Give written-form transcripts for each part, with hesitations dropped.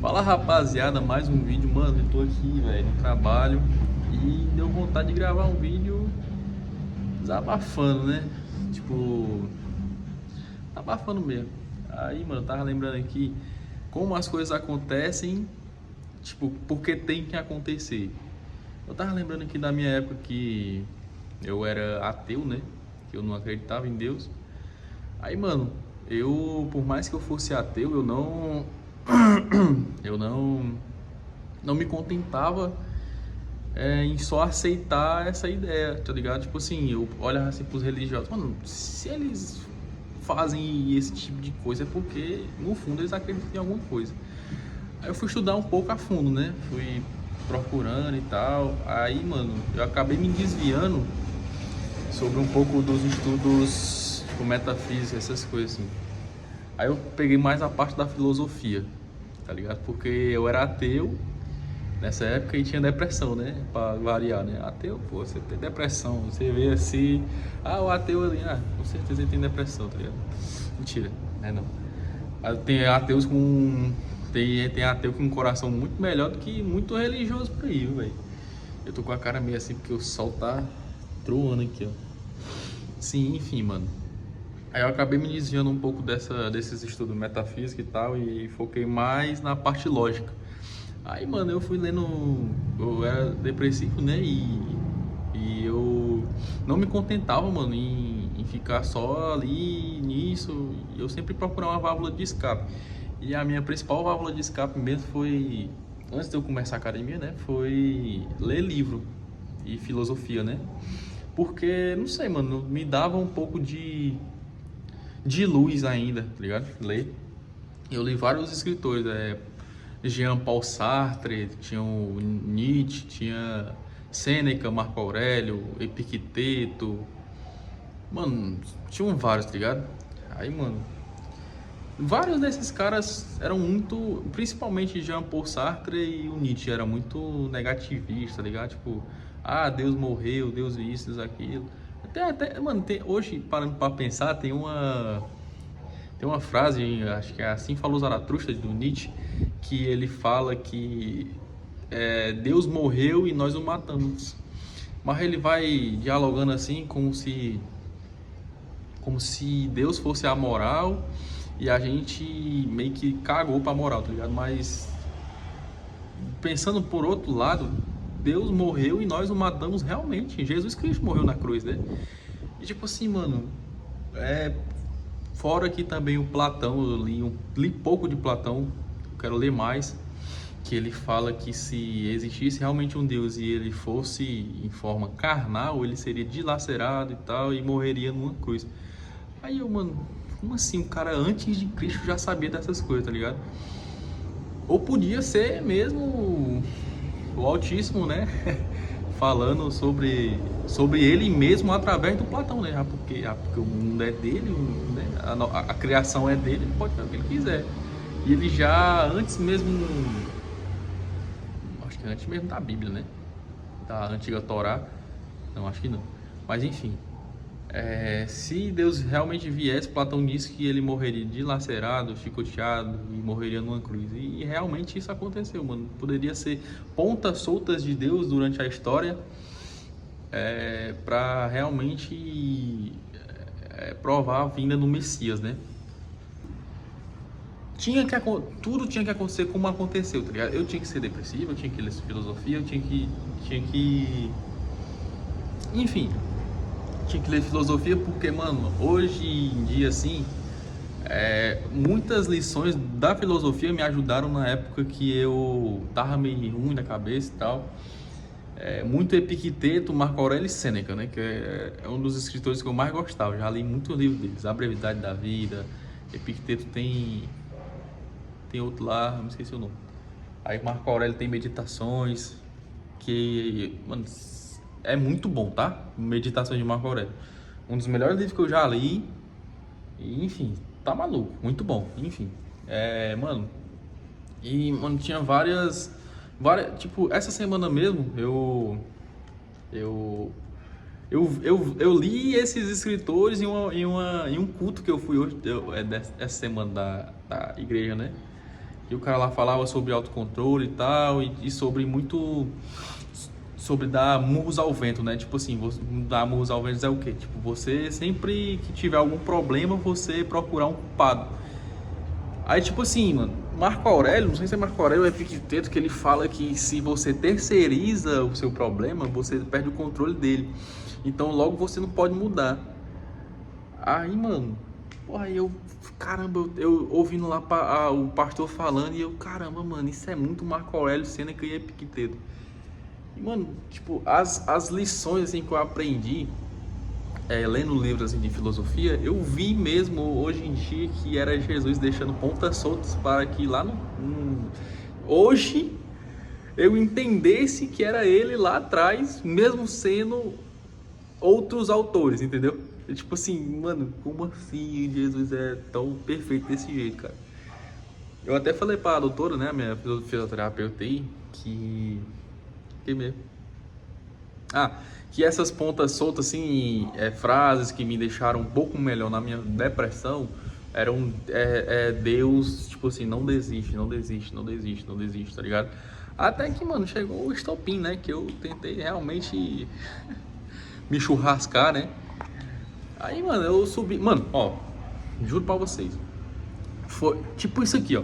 Fala rapaziada, mais um vídeo, mano. Eu tô aqui, velho, no trabalho e deu vontade de gravar um vídeo desabafando, né? Tipo, abafando mesmo. Aí, mano, eu tava lembrando aqui como as coisas acontecem, tipo, porque tem que acontecer. Eu tava lembrando aqui da minha época que eu era ateu, né? Que eu não acreditava em Deus. Aí, mano, por mais que eu fosse ateu, eu não me contentava em só aceitar essa ideia, tá ligado? Tipo assim, eu olhava assim pros religiosos, mano, se eles fazem esse tipo de coisa é porque, no fundo, eles acreditam em alguma coisa. Aí eu fui estudar um pouco a fundo, né? Fui procurando e tal. Aí, mano, eu acabei me desviando sobre um pouco dos estudos com metafísica, essas coisas assim. Aí eu peguei mais a parte da filosofia, tá ligado? Porque eu era ateu nessa época e tinha depressão, né? Pra variar, né? Ateu, pô, você tem depressão. Você vê assim, o ateu ali, com certeza ele tem depressão, tá ligado? Mentira, né? Não. Tem ateus com. Tem ateu com um coração muito melhor do que muito religioso por aí, velho. Eu tô com a cara meio assim porque o sol tá troando aqui, ó. Sim, enfim, mano. Aí eu acabei me desviando um pouco desses estudos metafísicos e tal, e foquei mais na parte lógica. Aí, mano, eu fui lendo. Eu era depressivo, né? E eu não me contentava, mano, em ficar só ali nisso. Eu sempre procurava uma válvula de escape. E a minha principal válvula de escape mesmo foi, antes de eu começar a academia, né? Foi ler livro e filosofia, né? Porque, não sei, mano, me dava um pouco de luz ainda, tá ligado? Ler. Eu li vários escritores, Jean-Paul Sartre, tinha o Nietzsche, tinha Sêneca, Marco Aurélio, Epicteto. Mano, tinham vários, tá ligado? Aí, mano, vários desses caras eram muito, principalmente Jean-Paul Sartre e o Nietzsche, era muito negativista, tá ligado? Tipo, Deus morreu, Deus isso, Deus aquilo. Mano, hoje, parando pra pensar, tem uma frase, acho que é Assim Falou Zaratustra, do Nietzsche, que ele fala que Deus morreu e nós o matamos. Mas ele vai dialogando assim, como se Deus fosse a moral e a gente meio que cagou pra moral, tá ligado? Mas pensando por outro lado, Deus morreu e nós o matamos realmente. Jesus Cristo morreu na cruz, né? E tipo assim, mano, é, fora aqui também o Platão, eu li pouco de Platão, quero ler mais, que ele fala que se existisse realmente um Deus e ele fosse em forma carnal, ele seria dilacerado e tal e morreria numa cruz. Aí eu, mano, como assim? O cara antes de Cristo já sabia dessas coisas, tá ligado? Ou podia ser mesmo o Altíssimo, né? Falando sobre ele mesmo através do Platão, né? Porque o mundo é dele, né? A criação é dele, ele pode fazer o que ele quiser. E ele já, antes mesmo, acho que antes mesmo da Bíblia, né? Da antiga Torá, não, acho que não. Mas enfim, se Deus realmente viesse, Platão disse que ele morreria dilacerado, chicoteado e morreria numa cruz. E realmente isso aconteceu, mano. Poderia ser pontas soltas de Deus durante a história para realmente provar a vinda do Messias, né? Tudo tinha que acontecer como aconteceu, tá ligado? Eu tinha que ser depressivo, eu tinha que ler filosofia, enfim, tinha que ler filosofia porque, mano, hoje em dia, assim, muitas lições da filosofia me ajudaram na época que eu tava meio ruim da cabeça e tal. Muito Epicteto, Marco Aurélio e Sêneca, né? Que é um dos escritores que eu mais gostava. Já li muitos livros deles. A Brevidade da Vida. Epicteto tem outro lá, não esqueci o nome. Aí Marco Aurélio tem Meditações, que, mano, é muito bom, tá? Meditações de Marco Aurélio. Um dos melhores livros que eu já li. E, enfim, tá maluco, muito bom. Enfim, mano. E, mano, tinha várias. Tipo, essa semana mesmo eu, eu li esses escritores em um culto que eu fui hoje, essa semana da igreja, né? E o cara lá falava sobre autocontrole e tal, e sobre muito... Sobre dar murros ao vento, né? Tipo assim, dar murros ao vento é o quê? Tipo, você sempre que tiver algum problema, você procurar um culpado. Aí, tipo assim, mano, Marco Aurélio, não sei se é Marco Aurélio ou é Epicteto, que ele fala que se você terceiriza o seu problema, você perde o controle dele. Então, logo você não pode mudar. Aí, mano, porra, aí eu, caramba, eu ouvindo lá o pastor falando e eu, caramba, mano, isso é muito Marco Aurélio, Sêneca e Epicteto. E, mano, tipo, as lições, assim, que eu aprendi lendo livros assim, de filosofia, eu vi mesmo hoje em dia que era Jesus deixando pontas soltas para que lá hoje eu entendesse que era ele lá atrás, mesmo sendo outros autores, entendeu? Tipo assim, mano, como assim Jesus é tão perfeito desse jeito, cara? Eu até falei para a doutora, né, minha fisioterapeuta aí, que mesmo? Que essas pontas soltas, assim, frases que me deixaram um pouco melhor na minha depressão, eram Deus, tipo assim, não desiste, não desiste, não desiste, não desiste, tá ligado? Até que, mano, chegou o estopim, né? Que eu tentei realmente me churrascar, né? Aí, mano, eu subi. Mano, ó, juro pra vocês. Foi tipo isso aqui, ó.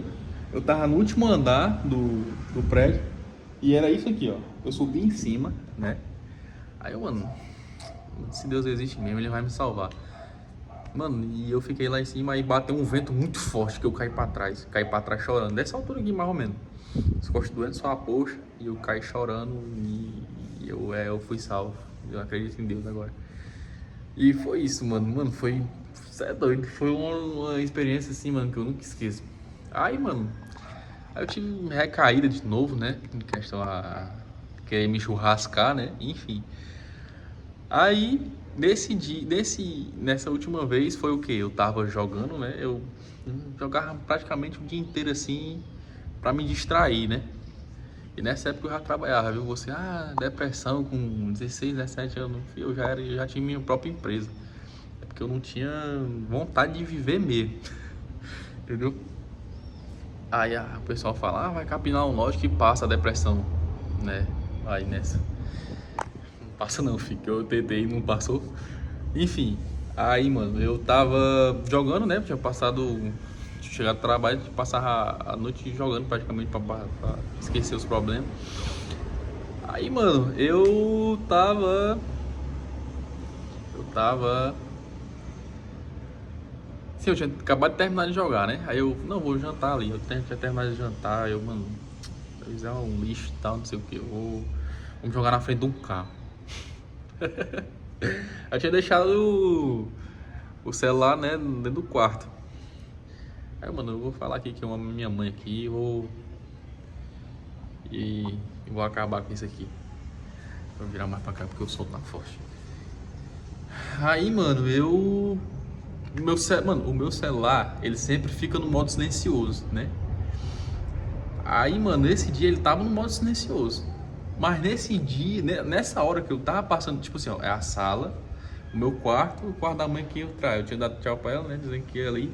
Eu tava no último andar do prédio e era isso aqui, ó. Eu subi em cima, né? Aí eu, mano, se Deus existe mesmo, ele vai me salvar. Mano, e eu fiquei lá em cima e bateu um vento muito forte que eu caí pra trás. Caí pra trás chorando, dessa altura aqui mais ou menos. As costas doendo só a poxa e eu caí chorando e eu fui salvo. Eu acredito em Deus agora. E foi isso, mano. Mano, foi... Você é doido. Foi uma experiência assim, mano, que eu nunca esqueço. Aí, mano, aí eu tive recaída de novo, né? Em questão a querer me churrascar, né? Enfim. Aí, nessa última vez foi o que? Eu tava jogando, né? Eu jogava praticamente o dia inteiro assim pra me distrair, né? E nessa época eu já trabalhava, viu? Você, depressão com 16, 17 anos. Eu já tinha minha própria empresa. É porque eu não tinha vontade de viver mesmo. Entendeu? Aí o pessoal fala, vai capinar um lote que passa a depressão, né? Aí nessa. Não passa não, filho, que eu tentei e não passou. Enfim, aí, mano, eu tava jogando, né? Tinha chegado do trabalho, passava a noite jogando praticamente pra esquecer os problemas. Aí, mano, eu tava. Sim, eu tinha acabado de terminar de jogar, né? Aí eu, não, vou jantar ali. Eu tinha terminado de jantar, eu, mano, se é um lixo e tal, não sei o que, vamos jogar na frente de um carro. Eu tinha deixado o celular, né, dentro do quarto. Aí, mano, eu vou falar aqui que eu amo minha mãe aqui e vou acabar com isso aqui. Vou virar mais pra cá porque o sol tá forte. Aí, mano, o meu celular, ele sempre fica no modo silencioso, né? Aí, mano, nesse dia ele tava no modo silencioso. Mas nesse dia, nessa hora que eu tava passando, tipo assim, ó, é a sala, o meu quarto, o quarto da mãe que eu traio. Eu tinha dado tchau pra ela, né? Dizendo que ia ali.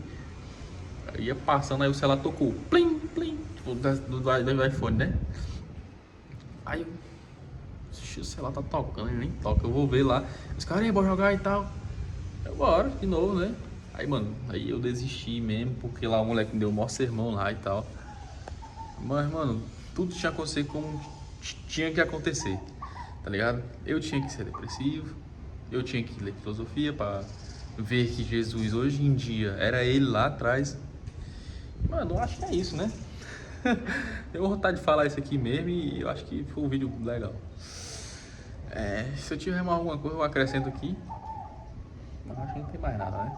Eu ia passando, aí o celular tocou. Plim, plim. Tipo, do iPhone, né? Aí o celular tá tocando, ele nem toca. Eu vou ver lá. Os caras, bora jogar e tal. Eu, bora, de novo, né? Aí, mano, aí eu desisti mesmo, porque lá o moleque me deu o maior sermão lá e tal. Mas, mano, tudo tinha acontecido como tinha que acontecer, tá ligado? Eu tinha que ser depressivo, eu tinha que ler filosofia pra ver que Jesus hoje em dia era ele lá atrás. Mano, eu acho que é isso, né? Tenho vontade de falar isso aqui mesmo e eu acho que foi um vídeo legal. Se eu tiver mais alguma coisa eu acrescento aqui. Mas acho que não tem mais nada, né?